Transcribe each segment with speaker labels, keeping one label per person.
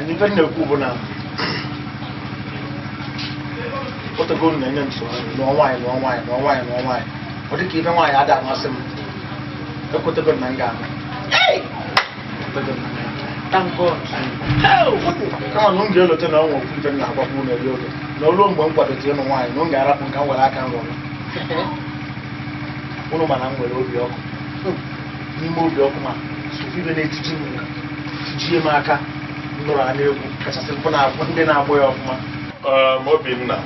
Speaker 1: nipe na-ekwu na otogo na-enye nsogbu n'ọnwaanyị ọ dị ka ibe nwaanyị ada amasị m ekwetego na nga thank God kama na m ga-elote na ọnwa okwu ibe m na-agbakwu n'eri oge na oluo mgbe m kwadote ịnụ nwaanyị na m ga-arapụ nke m were aka m rụrụ ụnụ mana m nwere obi ọkụ n'ime obi ọkụ ma ibe na-etiji m tijie m aka nụrụ a na-egwu kachasị mpụ na-agwụ ndị na-agbụ ya ọfụma
Speaker 2: Obinna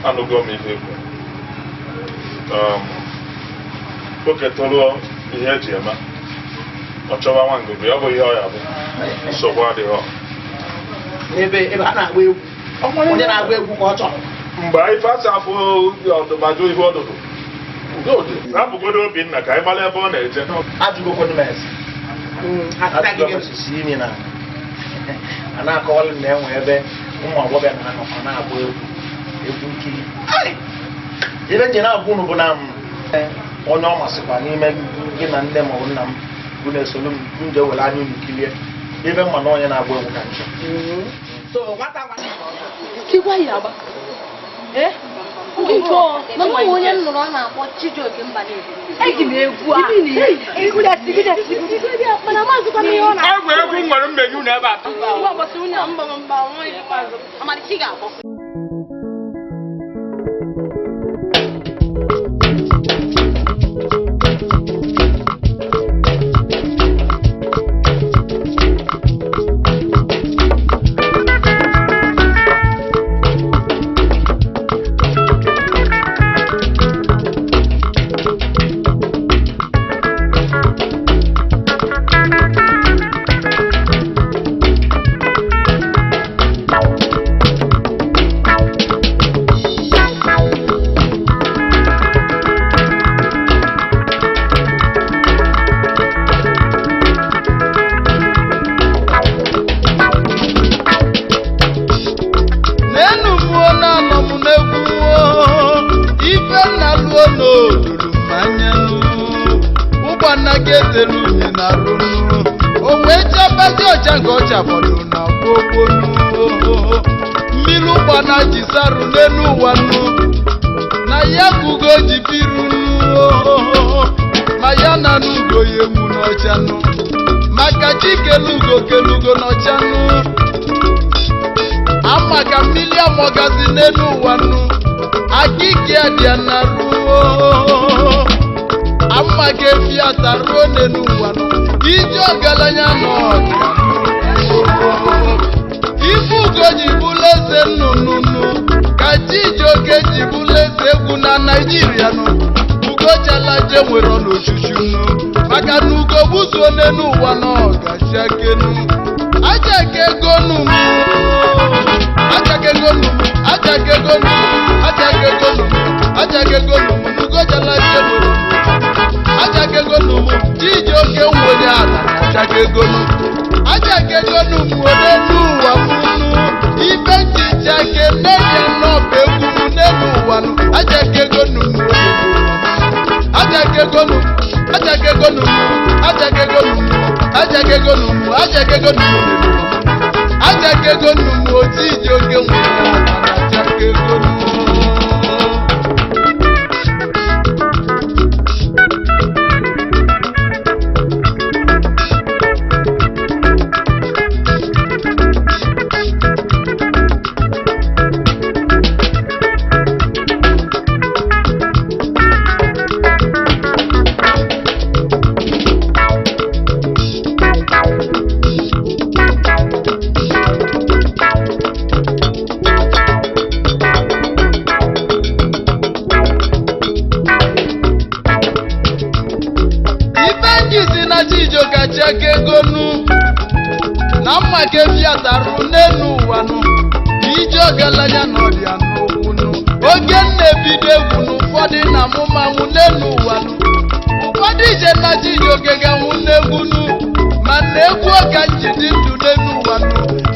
Speaker 2: anụgo m ihe ekwu oke tụrụ ihe eji eme ọ chọwa nwa ngụgụ ya bụ ihe ọ ya bụ nsogbu adịghị
Speaker 1: ebe a na-agba egwu onye na-agba egwu ka ọ chọrọ
Speaker 2: mgbe ife asị afụ ọdụmajụ ihe ọdụdụ hapụgodo Obinna ka anyị mara ebe ọ na-eje
Speaker 1: ajụgokwodu m ese osisi imi na a na-akọwalụ na enwe ebe ụmụ agbọghọ na-anọkọ na-agba egwu nkiri ebe nje na-agwa unu bụ na onye ọ masịkwa n'ime gị na nne ma ọ bụ nna m bụ na-esolu m je were anya unu kirie ebe mma na onye na-agba egwu ka nche
Speaker 3: Mama onye nnụrụ ọ na-akpọ Chijioke Mbaneze.
Speaker 4: Eji m egwu a.
Speaker 3: Mana mazụkwa ihe ọ na.
Speaker 4: Egwu nwere mmenyu n'ebe a.
Speaker 3: Nwa ụbọchị nwunye mba nwa ikpeazụ. Amalichi ga-akpọ.
Speaker 5: mmiri ụgbana ji sarụ n'elu ụwa na ya kugo ji biru ma ya na n'ugo ya ewu n'ọcha maka chikelugo kelugo n'ọcha ama ka mmiri amọgazi n'elu ụwa akike adịa na ruo ama ka efi ataruo n'elu ụwa ije ọgaranya n'ọdịa ifu ugo ji bụrụ eze nnụnụ ka Chijioke ji bụrụ eze egwu na Naịjirịa Ugochalanje nwere n'ochuchu maka na ugo buzuo n'elu ụwa n'ọgachi akenu ajakegonu Ugochalanje nwere ajakegonu Chijioke nwere ala ajakegonu n'elu ụwa ibe nchicha kene ya n'ọba egwu n'elu ụwa ajakegonu Chijioke nwere ajakegonu na mma ka efi atarụ n'elu ụwa ije ọgaranya n'ọdịa n'okwu oge na-ebido egwu n'ụfọdụ na amụmamụ n'elu ụwa ụfọdụ ije na Chijioke ga-anwụ n'egwu ma na egwu ọka njidi ndụ n'elu ụwa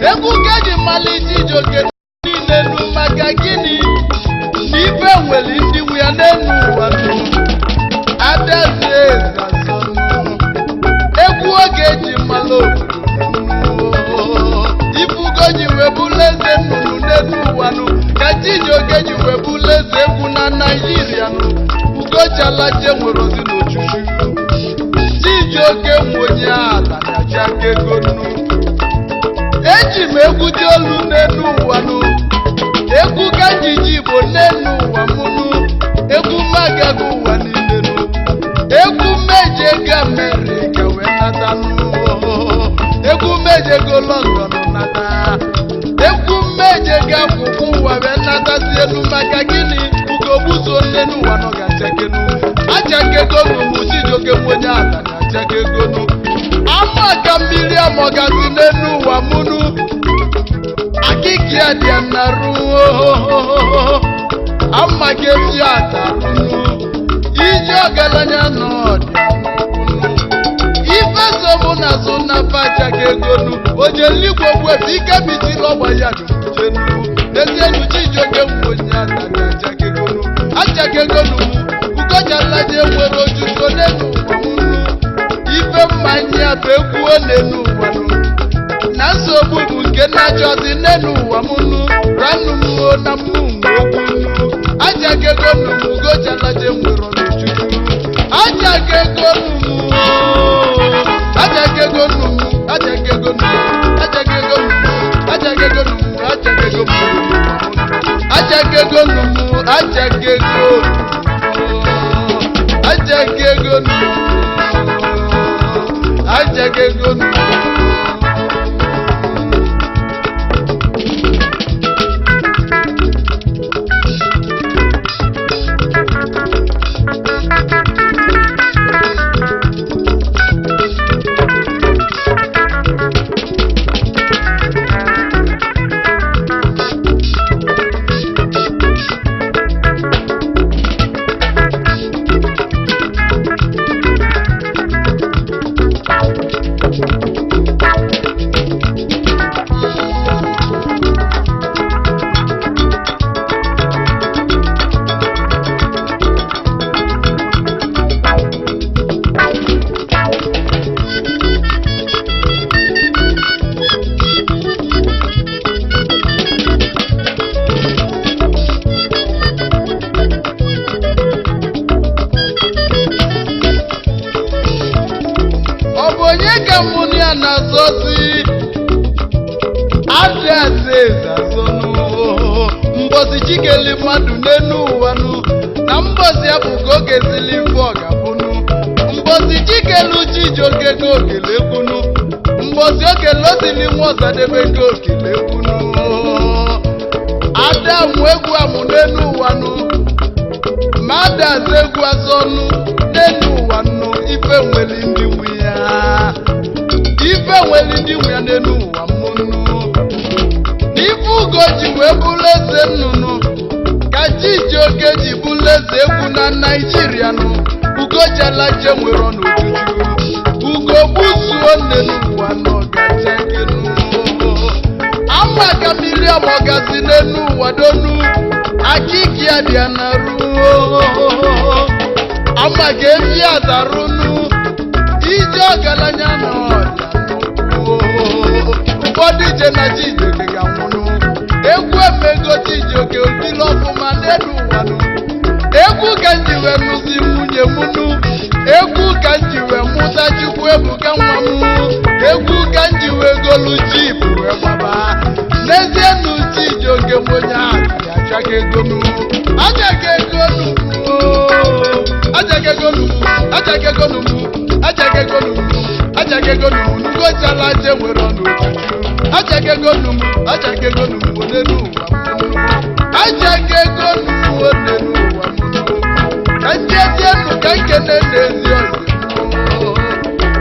Speaker 5: egwu ka ji mmalị Chijioke niile maka gịnị na ife nwere ndị nwe ya n'elu ụwa adazie egwu oge ji mmalụ Chijioke ji wee bụrụ eze egwu na Naịjirịa nụ Ugochalaje nwere ozi n'ojuju Chijioke nwe onye ala na-acha aka ego nụ eji m egwu dị olu n'elu ụwa nụ egwu gajiji Igbo n'elu ụwa mụnụ egwu magaga ụwa niile nụ egwu mejego Amerịka wee nata nụ egwu mejego London nata egwu mejego akwụkwọ ụwa wee natasi elu maka gịnị ugogbuso n'elu ụwa nọ ga-achakenu achakego n'ụmụ Chijioke onye ala na-achakego nụ ama ka mmiri amọgazi n'elu ụwa mụnụ akịka ya dị na ruo ama ka efi atarụnụ ije ọgaranya n'ọdịa ife sobu na azụ na pachakego nụ ojeligwe gwefe ike bitili ọgba ya dụjenu n'ezienu Chijioke onye ala na-achakego nụ achakego nụ Ugochalaje nwere ojuto n'elu ụwa mụnụ ife mmanya bụ egwu n'elu ụwa nụ na nsogbu bụ nke na-achọzi n'elu ụwa mụnụ ranụ mmụọ na mmụọ okwu nụ achakego nụ Ugochalaje nwere ojuto achakego nụ achakego nụ achakego nụ achakego nụ achakego nụ achakego nụ achakego nụ achakego achakego nụ achakego nụ mbosi chikeli mmadụ n'elu ụwa nụ na mbosi ya bụ ka oge zili mfe ọ ga-abụnụ mbosi chikelu Chijioke ka okele ekwunu mbosi okele osili nwa Ọsadebe ka okele ekwunu Adamu egwu amụ n'elu ụwa nụ ma adaza egwu azọnụ n'elu ụwa nụ ife nweli ndị nwe ya n'elu ụwa mụnụ n'ife Ugo ji wee bụrụ eze nnụnụ ka Chijioke ji bụrụ eze egwu na Naịjirịa nụ Ugochalaje nwere ọnọjuju Ugo gbuzuo n'elu ụwa n'ọgachakenu ama ka mmiri amọgazi n'elu ụwa donu akịka ya dị na ruo ama ka efi atarụnụ ije ọgaranya n'ọdịa ụfọdụ ije na Chijioke ga-anwụnụ egwu emego Chijioke obili ọfụma n'elu ụwa nụ egwu ka njiwe nụzi nwunye mụnụ egwu ka njiwe mụta Chukwuebuka nwa m egwu ka njiwe golu jip wee gbaba n'ezie nụ Chijioke onye ahụ achakego nụ achakego nụ achakego nụ achakego nụ achakego nụ achakego nụ Ugochalaje nwere ọnọjuju achakego nụ achakego nụ n'elu ụwa achakego nụ n'elu ụwa ka ndị ezienụ ka nkene n'ezi ọzọ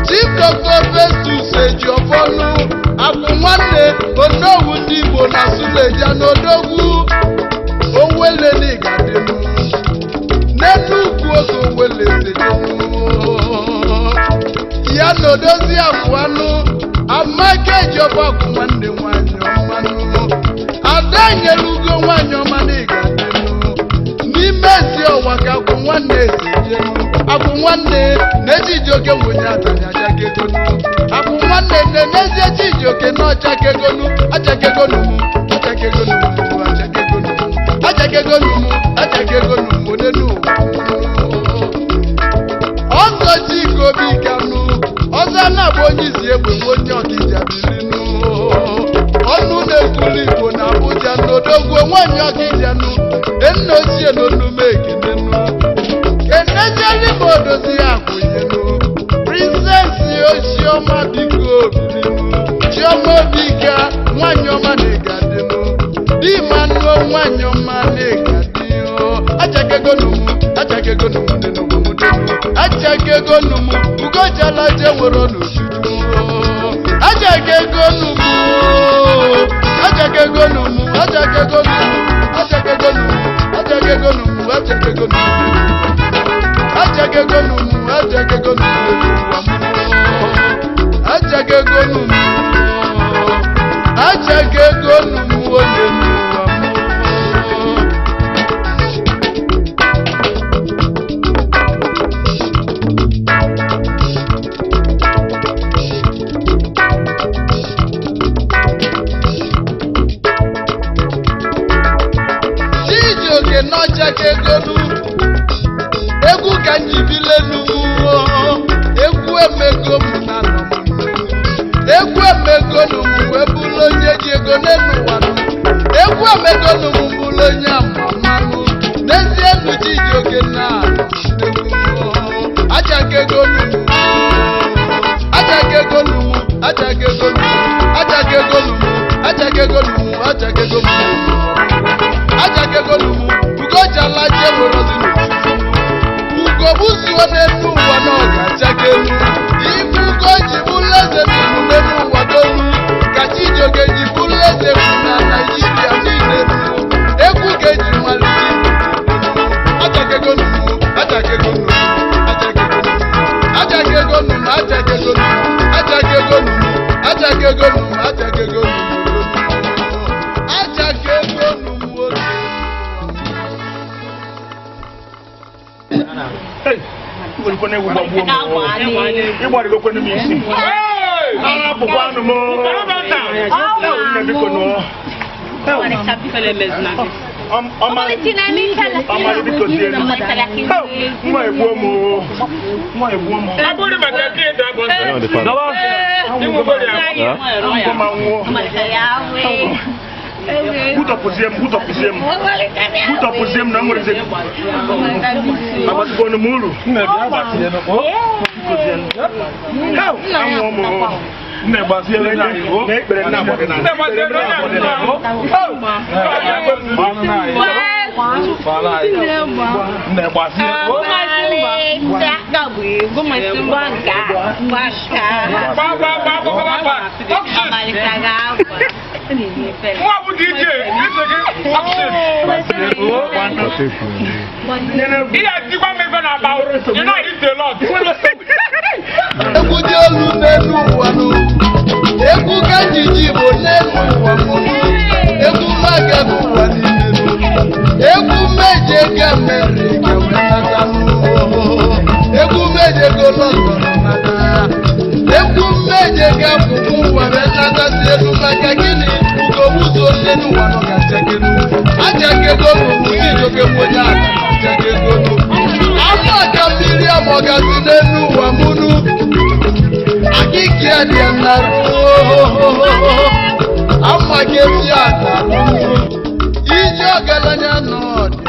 Speaker 5: Chief Dr. Festus Ejiofọnụ akwụ nwanne Onowu ndị Igbo na Suleja n'Odogwu Owele n'Igadenu n'elu ugwu oge Owele sedenu ya na Odozi Afụanụ Amaka Ejiofọ akwụ nwanne nwanyị ọmanụ Ada nyere Ugo nwanyị ọma n'Igadenu n'ime ezi ọwa ka akwụ nwanne esejenu akwụ nwanne na Chijioke onye atanya achakegonu akwụ nwanne na-enezie Chijioke na ọchakegonu achakegonu achakegonu achakegonu achakegonu onye ọkija bilinu ọnụ na-ekwuli igbo na Abuja n'odogwu nwanyị ọkija nụ nna ochie n'onume ekenenu kenejeli ma odozi ya kwụnyenu prinsesi Chioma biko bilinu Chioma Obika nwanyị ọma na-egadinu di manụ nwanyị ọma na-egadinu achakegonumu n'enugwu achakegonumu ugojala je nwere n'ojuju achakegonumu onye n'ọchakegolu egwu ka njibilenu egwu emego m na egwu emegonu m wee bụrụ onye ji ego n'elu ụwa egwu emegonu m bụrụ onye amamanụ n'ezie nuji ji oge na achakegonu ugojala je nwere ọdịnu ugobuzuo n'elu ụwa na ọ ga-achakelu ibu ugoji bụrụ eze bụ n'elu ụwa dolu ka Chijioke ji bụrụ eze bụ na Naịjirịa niile egwu ga-eji malite achakegonu Utopuziem na ngore ze. Abasikono mulu. Egwu dị olu n'elu ụwa egwu ka njiji bụ n'elu ụwa egwu maga n'ụwa niile egwu meje ga Amerịka wee nata egwu meje go London nata egwu meje ga akwụkwọ ụwa wee nata si elu maka gịnị ugobuzo n'elu ụwa nọ ga-achakelu achakegolu Chijioke onye aka achakegolu ama ka mmiri amọgazi n'elu ụwa mụnụ akịka dị na ama ka esi ata ije ọgaranya n'ọdị